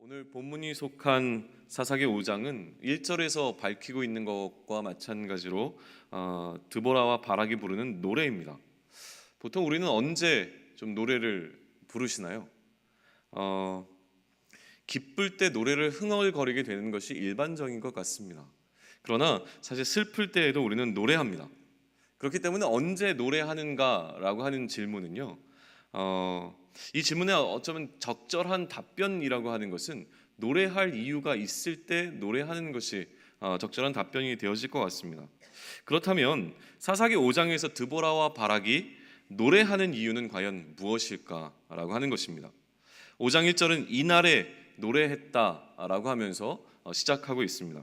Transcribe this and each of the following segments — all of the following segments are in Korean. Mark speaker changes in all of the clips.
Speaker 1: 오늘 본문이 속한 사사기 5장은 1절에서 밝히고 있는 것과 마찬가지로 드보라와 바락이 부르는 노래입니다. 보통 우리는 언제 좀 노래를 부르시나요? 기쁠 때 노래를 흥얼거리게 되는 것이 일반적인 것 같습니다. 그러나 사실 슬플 때에도 우리는 노래합니다. 그렇기 때문에 언제 노래하는가라고 하는 질문은요, 이 질문에 어쩌면 적절한 답변이라고 하는 것은 노래할 이유가 있을 때 노래하는 것이 적절한 답변이 되어질 것 같습니다. 그렇다면 사사기 5장에서 드보라와 바락이 노래하는 이유는 과연 무엇일까라고 하는 것입니다. 5장 1절은 이날에 노래했다라고 하면서 시작하고 있습니다.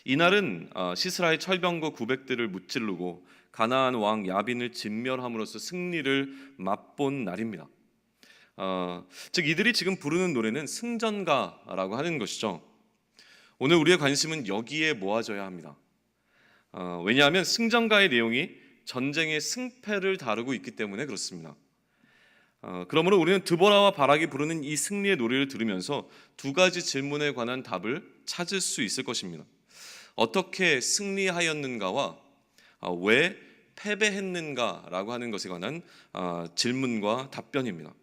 Speaker 1: 이날은 시스라의 철병거 900대를 무찌르고 가나안 왕 야빈을 진멸함으로써 승리를 맛본 날입니다. 즉 이들이 지금 부르는 노래는 승전가라고 하는 것이죠. 오늘 우리의 관심은 여기에 모아져야 합니다. 왜냐하면 승전가의 내용이 전쟁의 승패를 다루고 있기 때문에 그렇습니다. 그러므로 우리는 드보라와 바락이 부르는 이 승리의 노래를 들으면서 두 가지 질문에 관한 답을 찾을 수 있을 것입니다. 어떻게 승리하였는가와 왜 패배했는가라고 하는 것에 관한 질문과 답변입니다.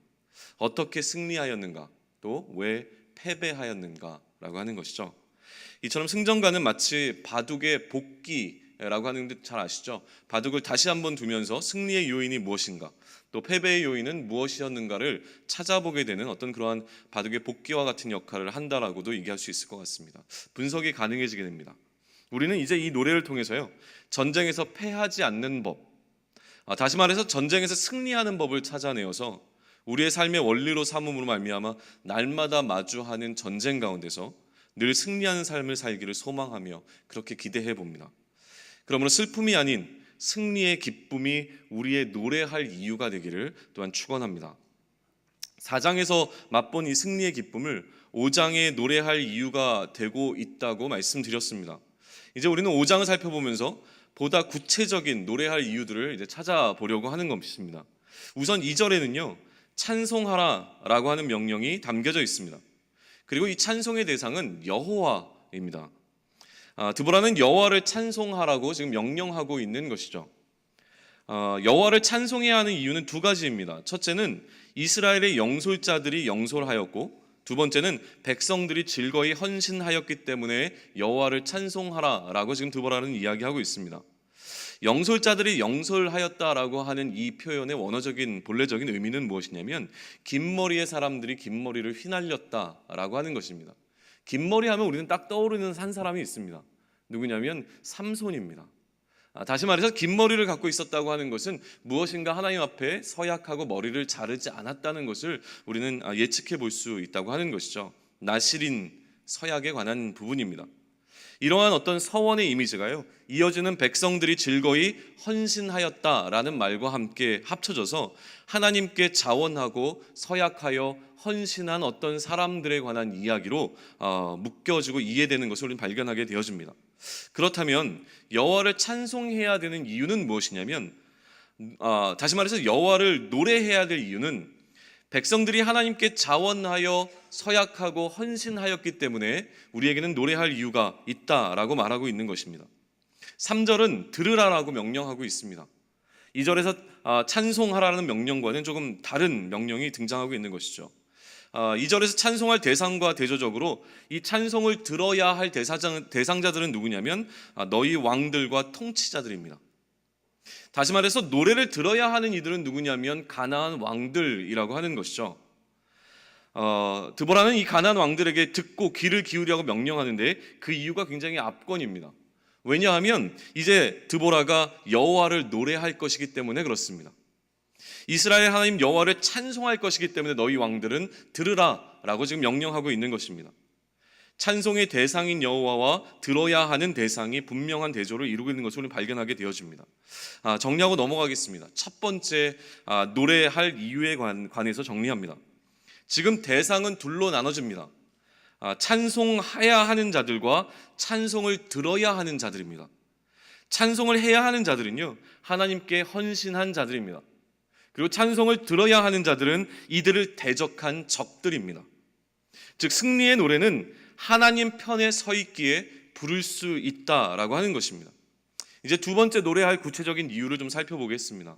Speaker 1: 어떻게 승리하였는가, 또 왜 패배하였는가라고 하는 것이죠. 이처럼 승전가는 마치 바둑의 복기라고 하는 듯 잘 아시죠? 바둑을 다시 한번 두면서 승리의 요인이 무엇인가, 또 패배의 요인은 무엇이었는가를 찾아보게 되는 어떤 그러한 바둑의 복기와 같은 역할을 한다라고도 얘기할 수 있을 것 같습니다. 분석이 가능해지게 됩니다. 우리는 이제 이 노래를 통해서요, 전쟁에서 패하지 않는 법, 다시 말해서 전쟁에서 승리하는 법을 찾아내어서 우리의 삶의 원리로 삼음으로 말미암아 날마다 마주하는 전쟁 가운데서 늘 승리하는 삶을 살기를 소망하며 그렇게 기대해 봅니다. 그러므로 슬픔이 아닌 승리의 기쁨이 우리의 노래할 이유가 되기를 또한 축원합니다. 4장에서 맛본 이 승리의 기쁨을 5장에 노래할 이유가 되고 있다고 말씀드렸습니다. 이제 우리는 5장을 살펴보면서 보다 구체적인 노래할 이유들을 이제 찾아보려고 하는 것입니다. 우선 2절에는요, 찬송하라라고 하는 명령이 담겨져 있습니다. 그리고 이 찬송의 대상은 여호와입니다. 드보라는 여호와를 찬송하라고 지금 명령하고 있는 것이죠. 여호와를 찬송해야 하는 이유는 두 가지입니다. 첫째는 이스라엘의 영솔자들이 영솔하였고, 두 번째는 백성들이 즐거이 헌신하였기 때문에 여호와를 찬송하라라고 지금 드보라는 이야기하고 있습니다. 영솔자들이 영솔하였다라고 하는 이 표현의 원어적인 본래적인 의미는 무엇이냐면 긴 머리의 사람들이 긴 머리를 휘날렸다라고 하는 것입니다. 긴 머리 하면 우리는 딱 떠오르는 한 사람이 있습니다. 누구냐면 삼손입니다. 다시 말해서 긴 머리를 갖고 있었다고 하는 것은 무엇인가 하나님 앞에 서약하고 머리를 자르지 않았다는 것을 우리는 예측해 볼 수 있다고 하는 것이죠. 나실인 서약에 관한 부분입니다. 이러한 어떤 서원의 이미지가요, 이어지는 백성들이 즐거이 헌신하였다라는 말과 함께 합쳐져서 하나님께 자원하고 서약하여 헌신한 어떤 사람들에 관한 이야기로 묶여지고 이해되는 것을 우리는 발견하게 되어집니다. 그렇다면 여호와를 찬송해야 되는 이유는 무엇이냐면, 다시 말해서 여호와를 노래해야 될 이유는 백성들이 하나님께 자원하여 서약하고 헌신하였기 때문에 우리에게는 노래할 이유가 있다라고 말하고 있는 것입니다. 3절은 들으라라고 명령하고 있습니다. 2절에서 찬송하라는 명령과는 조금 다른 명령이 등장하고 있는 것이죠. 2절에서 찬송할 대상과 대조적으로 이 찬송을 들어야 할 대상자들은 누구냐면 너희 왕들과 통치자들입니다. 다시 말해서 노래를 들어야 하는 이들은 누구냐면 가나안 왕들이라고 하는 것이죠. 드보라는 이 가나안 왕들에게 듣고 귀를 기울이라고 명령하는데 그 이유가 굉장히 압권입니다. 왜냐하면 이제 드보라가 여호와를 노래할 것이기 때문에 그렇습니다. 이스라엘 하나님 여호와를 찬송할 것이기 때문에 너희 왕들은 들으라라고 지금 명령하고 있는 것입니다. 찬송의 대상인 여호와와 들어야 하는 대상이 분명한 대조를 이루고 있는 것을 우리는 발견하게 되어집니다. 정리하고 넘어가겠습니다. 첫 번째 노래할 이유에 관해서 정리합니다. 지금 대상은 둘로 나눠집니다. 찬송해야 하는 자들과 찬송을 들어야 하는 자들입니다. 찬송을 해야 하는 자들은요, 하나님께 헌신한 자들입니다. 그리고 찬송을 들어야 하는 자들은 이들을 대적한 적들입니다. 즉 승리의 노래는 하나님 편에 서 있기에 부를 수 있다라고 하는 것입니다. 이제 두 번째 노래할 구체적인 이유를 좀 살펴보겠습니다.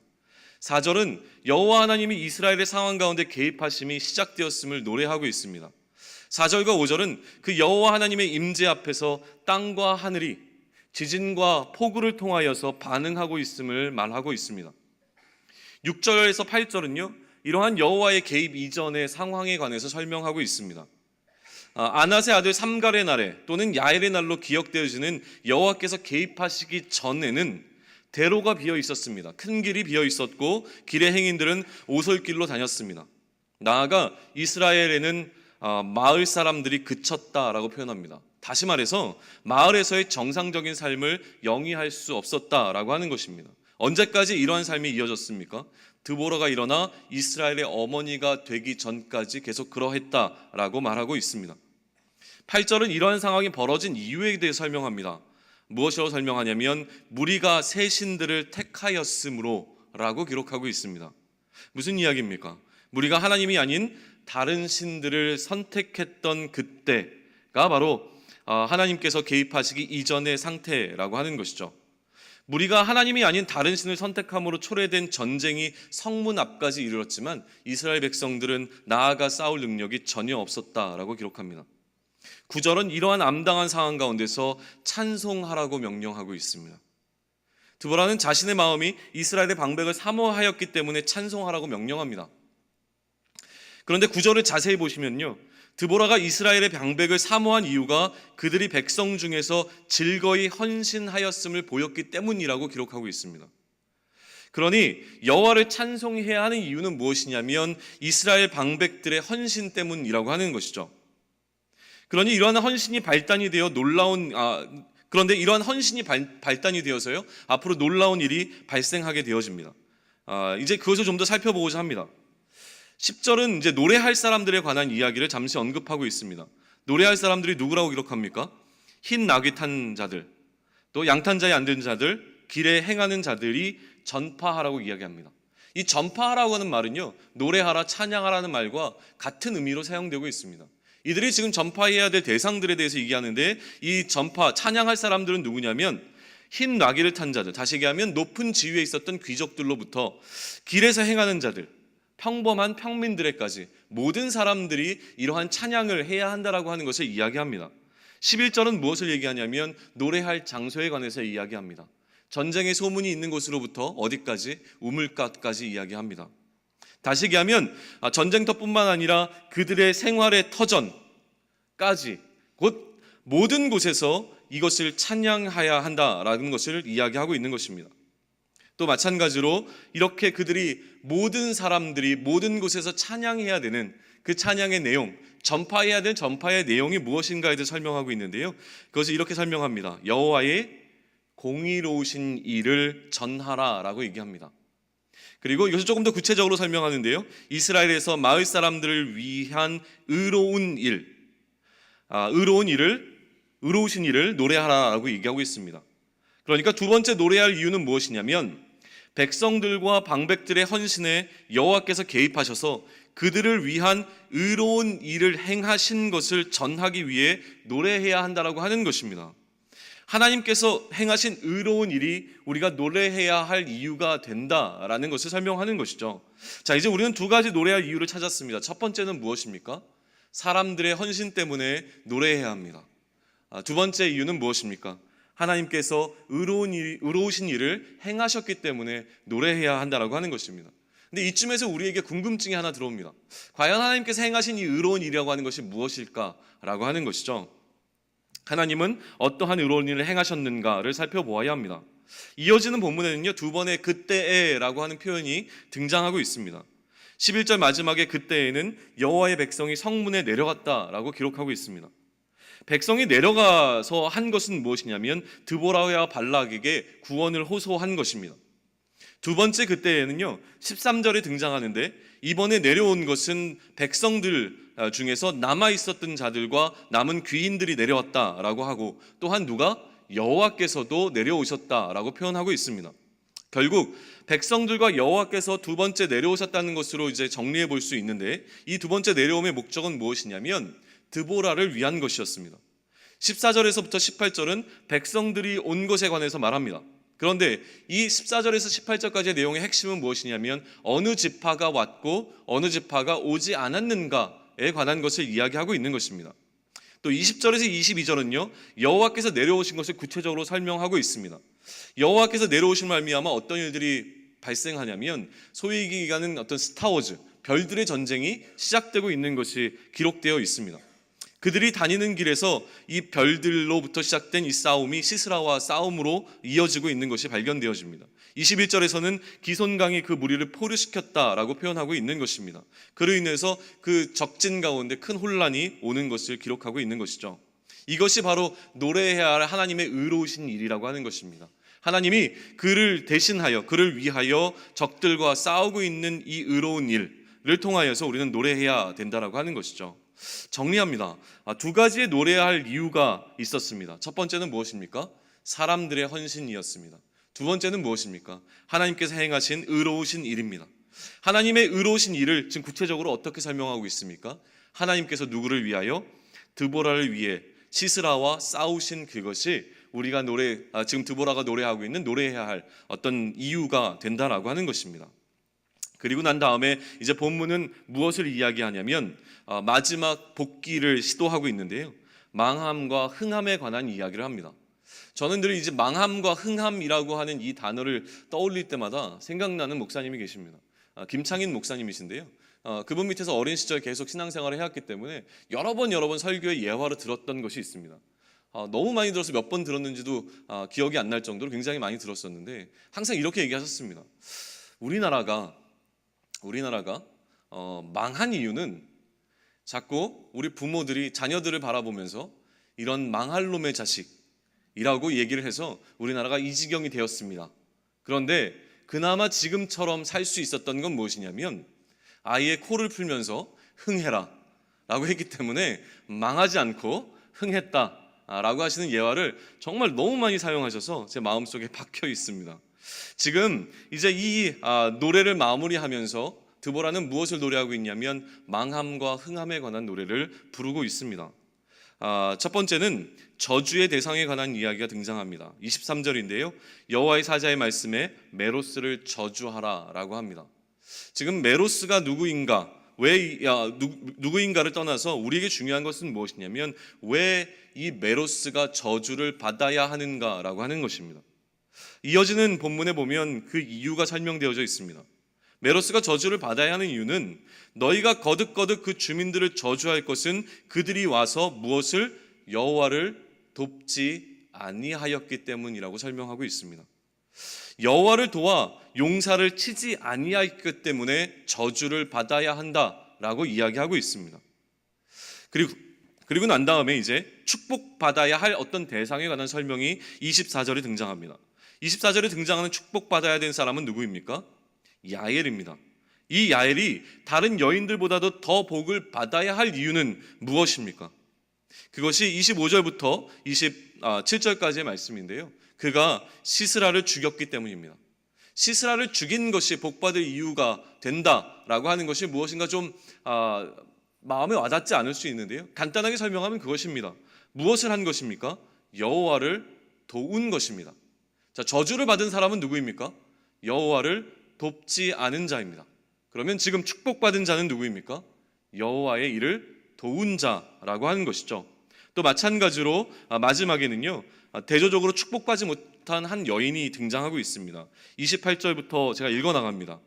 Speaker 1: 4절은 여호와 하나님이 이스라엘의 상황 가운데 개입하심이 시작되었음을 노래하고 있습니다. 4절과 5절은 그 여호와 하나님의 임재 앞에서 땅과 하늘이 지진과 폭우를 통하여서 반응하고 있음을 말하고 있습니다. 6절에서 8절은요, 이러한 여호와의 개입 이전의 상황에 관해서 설명하고 있습니다. 아낫의 아들 삼갈의 날에 또는 야엘의 날로 기억되어지는 여호와께서 개입하시기 전에는 대로가 비어 있었습니다. 큰 길이 비어 있었고 길의 행인들은 오솔길로 다녔습니다. 나아가 이스라엘에는 마을 사람들이 그쳤다라고 표현합니다. 다시 말해서 마을에서의 정상적인 삶을 영위할 수 없었다라고 하는 것입니다. 언제까지 이러한 삶이 이어졌습니까? 드보라가 일어나 이스라엘의 어머니가 되기 전까지 계속 그러했다라고 말하고 있습니다. 8절은 이러한 상황이 벌어진 이유에 대해 설명합니다. 무엇으로 설명하냐면 무리가 새 신들을 택하였으므로 라고 기록하고 있습니다. 무슨 이야기입니까? 무리가 하나님이 아닌 다른 신들을 선택했던 그때가 바로 하나님께서 개입하시기 이전의 상태라고 하는 것이죠. 무리가 하나님이 아닌 다른 신을 선택함으로 초래된 전쟁이 성문 앞까지 이르렀지만 이스라엘 백성들은 나아가 싸울 능력이 전혀 없었다라고 기록합니다. 9절은 이러한 암담한 상황 가운데서 찬송하라고 명령하고 있습니다. 드보라는 자신의 마음이 이스라엘의 방백을 사모하였기 때문에 찬송하라고 명령합니다. 그런데 9절을 자세히 보시면요, 드보라가 이스라엘의 방백을 사모한 이유가 그들이 백성 중에서 즐거이 헌신하였음을 보였기 때문이라고 기록하고 있습니다. 그러니 여호와를 찬송해야 하는 이유는 무엇이냐면 이스라엘 방백들의 헌신 때문이라고 하는 것이죠. 그러니 이러한 헌신이 발단이 되어 그런데 이러한 헌신이 발단이 되어서요, 앞으로 놀라운 일이 발생하게 되어집니다. 이제 그것을 좀 더 살펴보고자 합니다. 10절은 이제 노래할 사람들에 관한 이야기를 잠시 언급하고 있습니다. 노래할 사람들이 누구라고 기록합니까? 흰 나귀 탄 자들, 또 양탄자에 앉은 자들, 길에 행하는 자들이 전파하라고 이야기합니다. 이 전파하라고 하는 말은요, 노래하라, 찬양하라는 말과 같은 의미로 사용되고 있습니다. 이들이 지금 전파해야 될 대상들에 대해서 얘기하는데, 이 전파, 찬양할 사람들은 누구냐면 흰 나귀를 탄 자들, 다시 얘기하면 높은 지위에 있었던 귀족들로부터 길에서 행하는 자들, 평범한 평민들에까지 모든 사람들이 이러한 찬양을 해야 한다라고 하는 것을 이야기합니다. 11절은 무엇을 얘기하냐면 노래할 장소에 관해서 이야기합니다. 전쟁의 소문이 있는 곳으로부터 어디까지? 우물가까지 이야기합니다. 다시 얘기하면 전쟁터뿐만 아니라 그들의 생활의 터전까지 곧 모든 곳에서 이것을 찬양해야 한다라는 것을 이야기하고 있는 것입니다. 또 마찬가지로 이렇게 그들이 모든 사람들이 모든 곳에서 찬양해야 되는 그 찬양의 내용, 전파해야 될 전파의 내용이 무엇인가에 대해 설명하고 있는데요, 그것을 이렇게 설명합니다. 여호와의 공의로우신 일을 전하라라고 얘기합니다. 그리고 이것을 조금 더 구체적으로 설명하는데요, 이스라엘에서 마을 사람들을 위한 의로운 일, 의로우신 일을 노래하라라고 얘기하고 있습니다. 그러니까 두 번째 노래할 이유는 무엇이냐면 백성들과 방백들의 헌신에 여호와께서 개입하셔서 그들을 위한 의로운 일을 행하신 것을 전하기 위해 노래해야 한다라고 하는 것입니다. 하나님께서 행하신 의로운 일이 우리가 노래해야 할 이유가 된다라는 것을 설명하는 것이죠. 자, 이제 우리는 두 가지 노래할 이유를 찾았습니다. 첫 번째는 무엇입니까? 사람들의 헌신 때문에 노래해야 합니다. 두 번째 이유는 무엇입니까? 하나님께서 의로우신 일을 행하셨기 때문에 노래해야 한다라고 하는 것입니다. 근데 이쯤에서 우리에게 궁금증이 하나 들어옵니다. 과연 하나님께서 행하신 이 의로운 일이라고 하는 것이 무엇일까라고 하는 것이죠. 하나님은 어떠한 의로운 일을 행하셨는가를 살펴보아야 합니다. 이어지는 본문에는요, 두 번의 그때에라고 하는 표현이 등장하고 있습니다. 11절 마지막에 그때에는 여호와의 백성이 성문에 내려갔다라고 기록하고 있습니다. 백성이 내려가서 한 것은 무엇이냐면 드보라와 발락에게 구원을 호소한 것입니다. 두 번째 그때에는요, 13절에 등장하는데 이번에 내려온 것은 백성들 중에서 남아있었던 자들과 남은 귀인들이 내려왔다라고 하고, 또한 누가? 여호와께서도 내려오셨다라고 표현하고 있습니다. 결국 백성들과 여호와께서 두 번째 내려오셨다는 것으로 이제 정리해 볼 수 있는데, 이 두 번째 내려옴의 목적은 무엇이냐면 드보라를 위한 것이었습니다. 14절에서부터 18절은 백성들이 온 것에 관해서 말합니다. 그런데 이 14절에서 18절까지의 내용의 핵심은 무엇이냐면 어느 지파가 왔고 어느 지파가 오지 않았는가에 관한 것을 이야기하고 있는 것입니다. 또 20절에서 22절은요, 여호와께서 내려오신 것을 구체적으로 설명하고 있습니다. 여호와께서 내려오신 말미암아 어떤 일들이 발생하냐면 소위 얘기하는 어떤 스타워즈, 별들의 전쟁이 시작되고 있는 것이 기록되어 있습니다. 그들이 다니는 길에서 이 별들로부터 시작된 이 싸움이 시스라와 싸움으로 이어지고 있는 것이 발견되어집니다. 21절에서는 기손강이 그 무리를 포류시켰다라고 표현하고 있는 것입니다. 그로 인해서 그 적진 가운데 큰 혼란이 오는 것을 기록하고 있는 것이죠. 이것이 바로 노래해야 할 하나님의 의로우신 일이라고 하는 것입니다. 하나님이 그를 대신하여, 그를 위하여 적들과 싸우고 있는 이 의로운 일을 통하여서 우리는 노래해야 된다라고 하는 것이죠. 정리합니다. 두 가지의 노래해야 할 이유가 있었습니다. 첫 번째는 무엇입니까? 사람들의 헌신이었습니다. 두 번째는 무엇입니까? 하나님께서 행하신 의로우신 일입니다. 하나님의 의로우신 일을 지금 구체적으로 어떻게 설명하고 있습니까? 하나님께서 누구를 위하여? 드보라를 위해 시스라와 싸우신 그것이 우리가 지금 드보라가 노래하고 있는 노래해야 할 어떤 이유가 된다라고 하는 것입니다. 그리고 난 다음에 이제 본문은 무엇을 이야기하냐면 마지막 복귀를 시도하고 있는데요, 망함과 흥함에 관한 이야기를 합니다. 저는 늘 이제 망함과 흥함이라고 하는 이 단어를 떠올릴 때마다 생각나는 목사님이 계십니다. 김창인 목사님이신데요, 그분 밑에서 어린 시절 계속 신앙생활을 해왔기 때문에 여러 번 설교의 예화를 들었던 것이 있습니다. 너무 많이 들어서 몇 번 들었는지도 기억이 안 날 정도로 굉장히 많이 들었었는데 항상 이렇게 얘기하셨습니다. 우리나라가 망한 이유는 자꾸 우리 부모들이 자녀들을 바라보면서 이런 망할 놈의 자식이라고 얘기를 해서 우리나라가 이 지경이 되었습니다. 그런데 그나마 지금처럼 살 수 있었던 건 무엇이냐면 아이의 코를 풀면서 흥해라 라고 했기 때문에 망하지 않고 흥했다 라고 하시는 예화를 정말 너무 많이 사용하셔서 제 마음속에 박혀 있습니다. 지금 이제 이 노래를 마무리하면서 드보라는 무엇을 노래하고 있냐면 망함과 흥함에 관한 노래를 부르고 있습니다. 첫 번째는 저주의 대상에 관한 이야기가 등장합니다. 23절인데요, 여호와의 사자의 말씀에 메로스를 저주하라 라고 합니다. 지금 메로스가 누구인가, 누구인가를 떠나서 우리에게 중요한 것은 무엇이냐면 왜 이 메로스가 저주를 받아야 하는가라고 하는 것입니다. 이어지는 본문에 보면 그 이유가 설명되어져 있습니다. 메로스가 저주를 받아야 하는 이유는 너희가 거듭거듭 그 주민들을 저주할 것은 그들이 와서 무엇을? 여호와를 돕지 아니하였기 때문이라고 설명하고 있습니다. 여호와를 도와 용사를 치지 아니하였기 때문에 저주를 받아야 한다라고 이야기하고 있습니다. 그리고 난 다음에 이제 축복받아야 할 어떤 대상에 관한 설명이 24절에 등장합니다. 24절에 등장하는 축복받아야 된 사람은 누구입니까? 야엘입니다. 이 야엘이 다른 여인들보다도 더 복을 받아야 할 이유는 무엇입니까? 그것이 25절부터 27절까지의 말씀인데요, 그가 시스라를 죽였기 때문입니다. 시스라를 죽인 것이 복받을 이유가 된다라고 하는 것이 무엇인가 좀 마음에 와닿지 않을 수 있는데요, 간단하게 설명하면 그것입니다. 무엇을 한 것입니까? 여호와를 도운 것입니다. 자, 저주를 받은 사람은 누구입니까? 여호와를 돕지 않은 자입니다. 그러면 지금 축복받은 자는 누구입니까? 여호와의 일을 도운 자라고 하는 것이죠. 또 마찬가지로 마지막에는요, 대조적으로 축복받지 못한 한 여인이 등장하고 있습니다. 28절부터 제가 읽어나갑니다.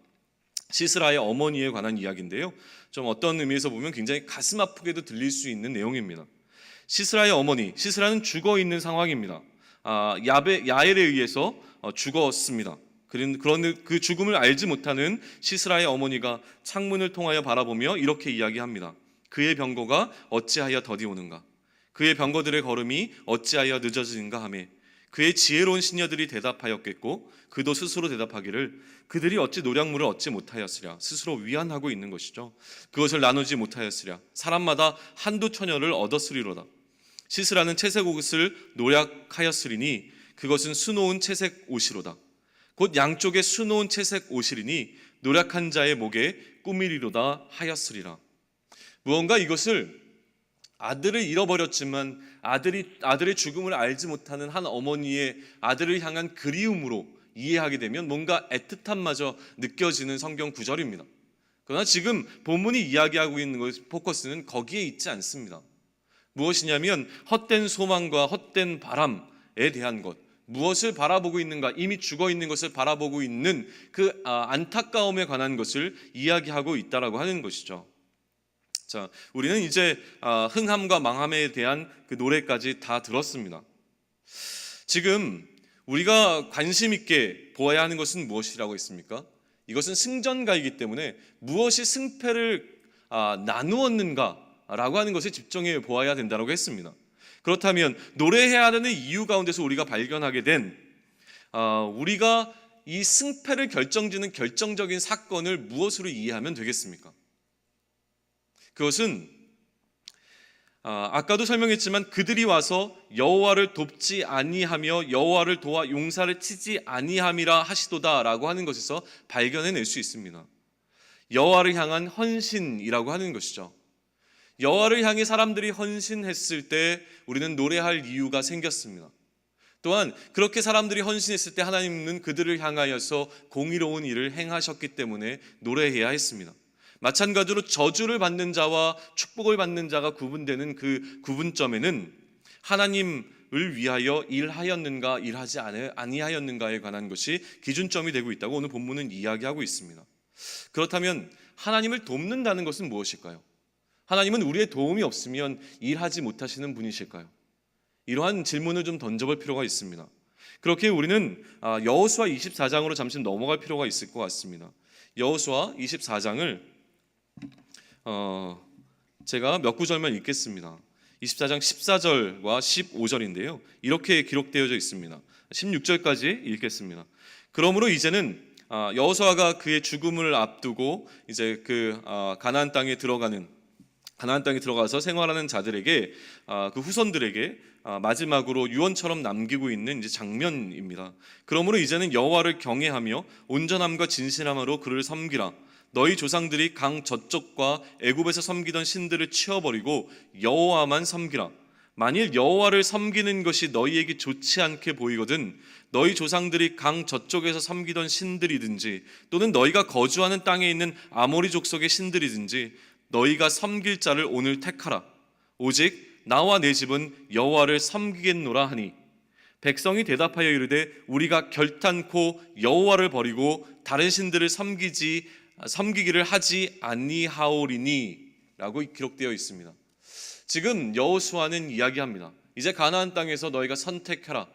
Speaker 1: 시스라의 어머니에 관한 이야기인데요, 좀 어떤 의미에서 보면 굉장히 가슴 아프게도 들릴 수 있는 내용입니다. 시스라의 어머니, 시스라는 죽어 있는 상황입니다. 야엘에 의해서 죽었습니다. 그런 그 죽음을 알지 못하는 시스라의 어머니가 창문을 통하여 바라보며 이렇게 이야기합니다. 그의 병거가 어찌하여 더디 오는가? 그의 병거들의 걸음이 어찌하여 늦어지는가 하며 그의 지혜로운 시녀들이 대답하였겠고 그도 스스로 대답하기를 그들이 어찌 노량물을 얻지 못하였으랴. 스스로 위안하고 있는 것이죠. 그것을 나누지 못하였으랴. 사람마다 한두 처녀를 얻었으리로다. 시스라는 채색 옷을 노략하였으리니 그것은 수놓은 채색 옷이로다. 곧 양쪽에 수놓은 채색 옷이리니 노략한 자의 목에 꾸미리로다 하였으리라. 무언가 이것을 아들을 잃어버렸지만 아들의 죽음을 알지 못하는 한 어머니의 아들을 향한 그리움으로 이해하게 되면 뭔가 애틋함마저 느껴지는 성경 구절입니다. 그러나 지금 본문이 이야기하고 있는 포커스는 거기에 있지 않습니다. 무엇이냐면 헛된 소망과 헛된 바람에 대한 것, 무엇을 바라보고 있는가, 이미 죽어 있는 것을 바라보고 있는 그 안타까움에 관한 것을 이야기하고 있다라고 하는 것이죠. 자, 우리는 이제 흥함과 망함에 대한 그 노래까지 다 들었습니다. 지금 우리가 관심 있게 보아야 하는 것은 무엇이라고 했습니까? 이것은 승전가이기 때문에 무엇이 승패를 나누었는가라고 하는 것에 집중해 보아야 된다고 했습니다. 그렇다면 노래해야 하는 이유 가운데서 우리가 발견하게 된 우리가 이 승패를 결정짓는 결정적인 사건을 무엇으로 이해하면 되겠습니까? 그것은 아까도 설명했지만 그들이 와서 여호와를 돕지 아니하며 여호와를 도와 용사를 치지 아니함이라 하시도다라고 하는 것에서 발견해낼 수 있습니다. 여호와를 향한 헌신이라고 하는 것이죠. 여호와를 향해 사람들이 헌신했을 때 우리는 노래할 이유가 생겼습니다. 또한 그렇게 사람들이 헌신했을 때 하나님은 그들을 향하여서 공의로운 일을 행하셨기 때문에 노래해야 했습니다. 마찬가지로 저주를 받는 자와 축복을 받는 자가 구분되는 그 구분점에는 하나님을 위하여 일하였는가 일하지 아니하였는가에 관한 것이 기준점이 되고 있다고 오늘 본문은 이야기하고 있습니다. 그렇다면 하나님을 돕는다는 것은 무엇일까요? 하나님은 우리의 도움이 없으면 일하지 못하시는 분이실까요? 이러한 질문을 좀 던져볼 필요가 있습니다. 그렇게 우리는 여호수아 24장으로 잠시 넘어갈 필요가 있을 것 같습니다. 여호수아 24장을 제가 몇 구절만 읽겠습니다. 24장 14절과 15절인데요. 이렇게 기록되어져 있습니다. 16절까지 읽겠습니다. 그러므로 이제는 여호수아가 그의 죽음을 앞두고 이제 그 가나안 땅에 들어가서 생활하는 자들에게 그 후손들에게 마지막으로 유언처럼 남기고 있는 이제 장면입니다. 그러므로 이제는 여호와를 경외하며 온전함과 진실함으로 그를 섬기라. 너희 조상들이 강 저쪽과 애굽에서 섬기던 신들을 치워버리고 여호와만 섬기라. 만일 여호와를 섬기는 것이 너희에게 좋지 않게 보이거든 너희 조상들이 강 저쪽에서 섬기던 신들이든지 또는 너희가 거주하는 땅에 있는 아모리 족속의 신들이든지 너희가 섬길 자를 오늘 택하라. 오직 나와 내 집은 여호와를 섬기겠노라 하니 백성이 대답하여 이르되 우리가 결탄코 여호와를 버리고 다른 신들을 섬기기를 하지 아니하오리니 라고 기록되어 있습니다. 지금 여호수아는 이야기합니다. 이제 가나안 땅에서 너희가 선택해라.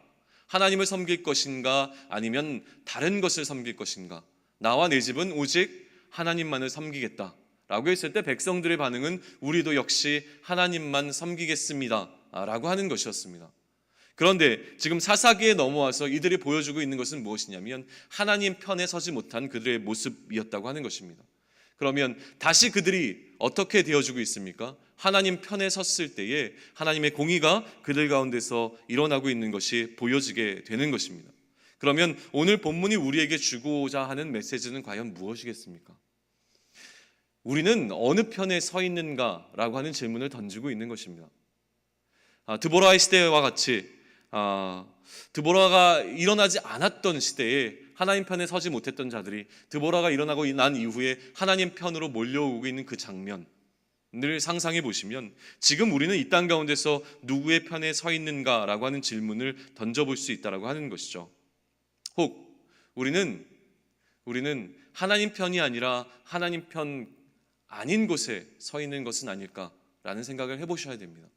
Speaker 1: 하나님을 섬길 것인가 아니면 다른 것을 섬길 것인가. 나와 내 집은 오직 하나님만을 섬기겠다 라고 했을 때 백성들의 반응은 우리도 역시 하나님만 섬기겠습니다 라고 하는 것이었습니다. 그런데 지금 사사기에 넘어와서 이들이 보여주고 있는 것은 무엇이냐면 하나님 편에 서지 못한 그들의 모습이었다고 하는 것입니다. 그러면 다시 그들이 어떻게 되어주고 있습니까? 하나님 편에 섰을 때에 하나님의 공의가 그들 가운데서 일어나고 있는 것이 보여지게 되는 것입니다. 그러면 오늘 본문이 우리에게 주고자 하는 메시지는 과연 무엇이겠습니까? 우리는 어느 편에 서 있는가라고 하는 질문을 던지고 있는 것입니다. 드보라의 시대와 같이 드보라가 일어나지 않았던 시대에 하나님 편에 서지 못했던 자들이 드보라가 일어나고 난 이후에 하나님 편으로 몰려오고 있는 그 장면을 상상해 보시면 지금 우리는 이 땅 가운데서 누구의 편에 서 있는가라고 하는 질문을 던져볼 수 있다라고 하는 것이죠. 혹 우리는 하나님 편이 아니라 하나님 편 아닌 곳에 서 있는 것은 아닐까라는 생각을 해보셔야 됩니다.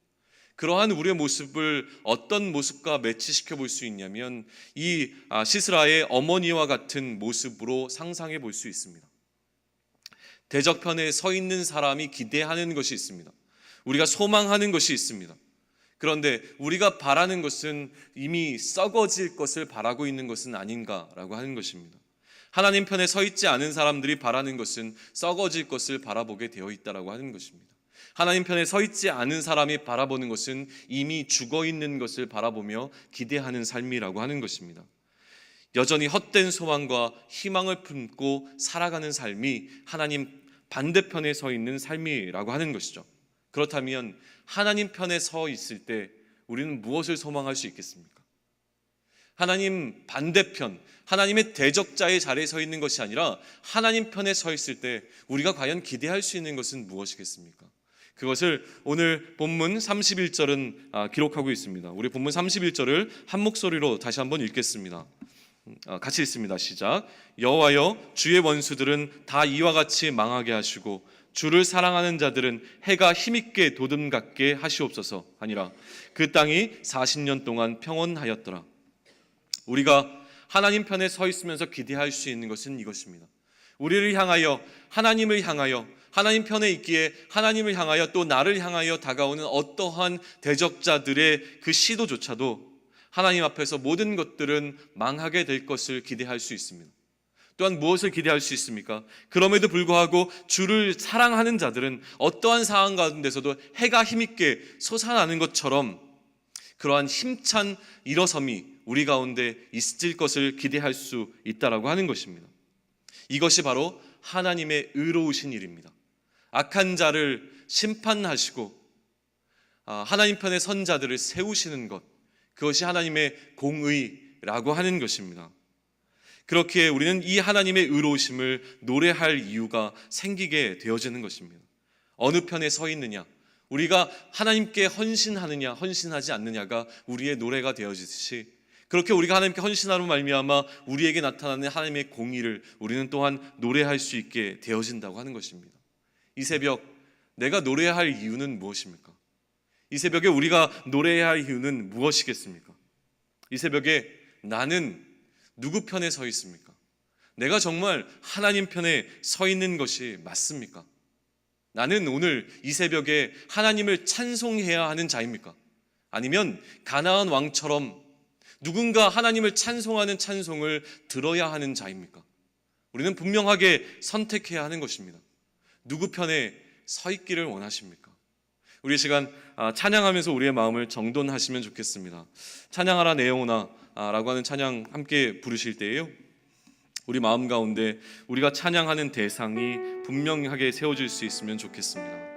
Speaker 1: 그러한 우리의 모습을 어떤 모습과 매치시켜 볼 수 있냐면 이 시스라의 어머니와 같은 모습으로 상상해 볼 수 있습니다. 대적편에 서 있는 사람이 기대하는 것이 있습니다. 우리가 소망하는 것이 있습니다. 그런데 우리가 바라는 것은 이미 썩어질 것을 바라고 있는 것은 아닌가라고 하는 것입니다. 하나님 편에 서 있지 않은 사람들이 바라는 것은 썩어질 것을 바라보게 되어 있다라고 하는 것입니다. 하나님 편에 서 있지 않은 사람이 바라보는 것은 이미 죽어 있는 것을 바라보며 기대하는 삶이라고 하는 것입니다. 여전히 헛된 소망과 희망을 품고 살아가는 삶이 하나님 반대편에 서 있는 삶이라고 하는 것이죠. 그렇다면 하나님 편에 서 있을 때 우리는 무엇을 소망할 수 있겠습니까? 하나님 반대편, 하나님의 대적자의 자리에 서 있는 것이 아니라 하나님 편에 서 있을 때 우리가 과연 기대할 수 있는 것은 무엇이겠습니까? 그것을 오늘 본문 31절은 기록하고 있습니다. 우리 본문 31절을 한 목소리로 다시 한번 읽겠습니다. 같이 읽습니다. 시작. 여호와여, 주의 원수들은 다 이와 같이 망하게 하시고 주를 사랑하는 자들은 해가 힘있게 도듬갑게 하시옵소서 하니라. 그 땅이 40년 동안 평온하였더라. 우리가 하나님 편에 서 있으면서 기대할 수 있는 것은 이것입니다. 우리를 향하여, 하나님을 향하여, 하나님 편에 있기에 하나님을 향하여 또 나를 향하여 다가오는 어떠한 대적자들의 그 시도조차도 하나님 앞에서 모든 것들은 망하게 될 것을 기대할 수 있습니다. 또한 무엇을 기대할 수 있습니까? 그럼에도 불구하고 주를 사랑하는 자들은 어떠한 상황 가운데서도 해가 힘있게 솟아나는 것처럼 그러한 힘찬 일어섬이 우리 가운데 있을 것을 기대할 수 있다라고 하는 것입니다. 이것이 바로 하나님의 의로우신 일입니다. 악한 자를 심판하시고 하나님 편의 선자들을 세우시는 것, 그것이 하나님의 공의라고 하는 것입니다. 그렇게 우리는 이 하나님의 의로우심을 노래할 이유가 생기게 되어지는 것입니다. 어느 편에 서 있느냐, 우리가 하나님께 헌신하느냐 헌신하지 않느냐가 우리의 노래가 되어지듯이, 그렇게 우리가 하나님께 헌신하로 말미암아 우리에게 나타나는 하나님의 공의를 우리는 또한 노래할 수 있게 되어진다고 하는 것입니다. 이 새벽 내가 노래해야 할 이유는 무엇입니까? 이 새벽에 우리가 노래해야 할 이유는 무엇이겠습니까? 이 새벽에 나는 누구 편에 서 있습니까? 내가 정말 하나님 편에 서 있는 것이 맞습니까? 나는 오늘 이 새벽에 하나님을 찬송해야 하는 자입니까? 아니면 가나안 왕처럼 누군가 하나님을 찬송하는 찬송을 들어야 하는 자입니까? 우리는 분명하게 선택해야 하는 것입니다. 누구 편에 서 있기를 원하십니까? 우리 시간 찬양하면서 우리의 마음을 정돈하시면 좋겠습니다. 찬양하라 내 영혼아 라고 하는 찬양 함께 부르실 때에요, 우리 마음 가운데 우리가 찬양하는 대상이 분명하게 세워질 수 있으면 좋겠습니다.